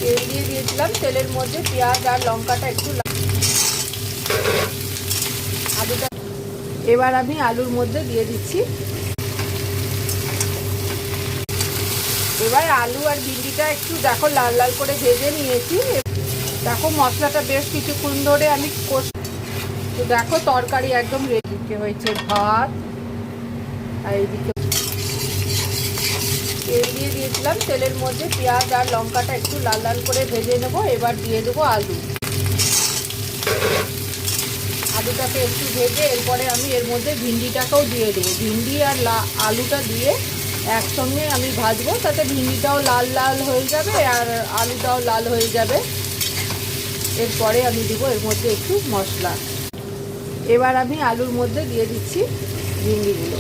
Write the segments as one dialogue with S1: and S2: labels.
S1: তেল দিয়ে দিয়েছিলাম, তেলের মধ্যে পেঁয়াজ আর লঙ্কাটা একটু আলুটা এবার আমি আলুর মধ্যে দিয়ে দিচ্ছি। এবার আলু আর ভিন্ডিটা একটু দেখো লাল লাল করে ভেজে নিয়েছি। দেখো মশলাটা বেশ কিছুক্ষণ ধরে আমি তো দেখো তরকারি একদম রেডি হয়েছে। ভাত আর এইদিকে তেল দিয়ে দিয়েছিলাম, তেলের মধ্যে পেঁয়াজ আর লঙ্কাটা একটু লাল লাল করে ভেজে নেব। এবার দিয়ে দেবো আলুটাকে একটু ভেজে এরপরে আমি এর মধ্যে ভিন্ডিটাকেও দিয়ে দেবো। ভিন্ডি আর আলুটা দিয়ে একসঙ্গে আমি ভাজবো, তাতে ভিন্ডিটাও লাল লাল হয়ে যাবে আর আলুটাও লাল হয়ে যাবে। এরপরে আমি দেবো এর মধ্যে একটু মশলা। এবার আমি আলুর মধ্যে দিয়ে দিচ্ছি ভিন্ডিগুলো।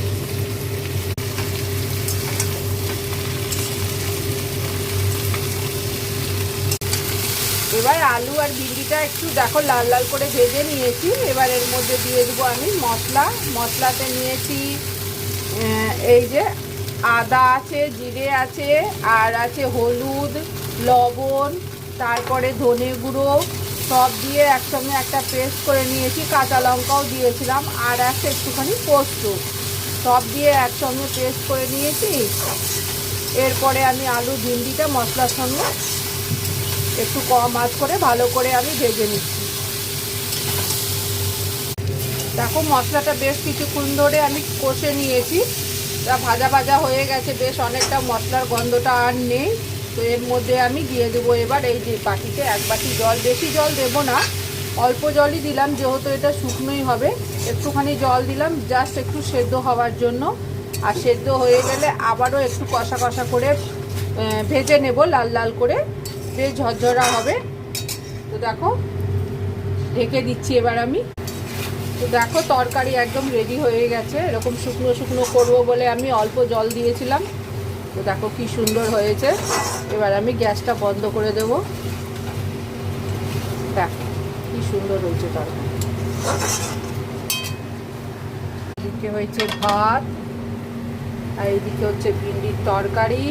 S1: এবার আলু আর ভিন্ডিটা একটু দেখো লাল লাল করে ভেজে নিয়েছি। এবার এর মধ্যে দিয়ে দেবো আমি মশলাতে নিয়েছি এই যে আদা আছে, জিরে আছে, আর আছে হলুদ, লবণ, তারপরে ধনে গুঁড়ো, সব দিয়ে একসঙ্গে একটা পেস্ট করে নিয়েছি। কাঁচা লঙ্কাও দিয়েছিলাম আর একটা একটুখানি পোস্ত, সব দিয়ে একসঙ্গে পেস্ট করে নিয়েছি। এরপরে আমি আলু ভিন্ডিটা মশলার সঙ্গে একটু কম আঁচ করে ভালো করে আমি ভেজে নিচ্ছি। দেখো মশলাটা বেশ কিছুক্ষণ ধরে আমি কষে নিয়েছি, তা ভাজা ভাজা হয়ে গেছে, বেশ অনেকটা মশলার গন্ধটা আর নেই। তো এর মধ্যে আমি দিয়ে দেবো এবার এই যে বাটিতে 1 বাটি জল। বেশি জল দেবো না, অল্প জলই দিলাম, যেহেতু এটা শুকনোই হবে। একটুখানি জল দিলাম জাস্ট একটু সেদ্ধ হওয়ার জন্য। আর সেদ্ধ হয়ে গেলে আবারও একটু কষা কষা করে ভেজে নেব লাল লাল করে, বেশ ঝরঝরা হবে। তো দেখো ঢেকে দিচ্ছি এবার আমি। তো দেখো তরকারি একদম রেডি হয়ে গেছে। এরকম শুকনো শুকনো করবো বলে আমি অল্প জল দিয়েছিলাম। তো দেখো কি সুন্দর হয়েছে। এবার আমি গ্যাসটা বন্ধ করে দেব। দেখো কি সুন্দর হয়েছে তরকারি। এদিকে হয়েছে ভাত আর এইদিকে হচ্ছে ভিন্ডির তরকারি।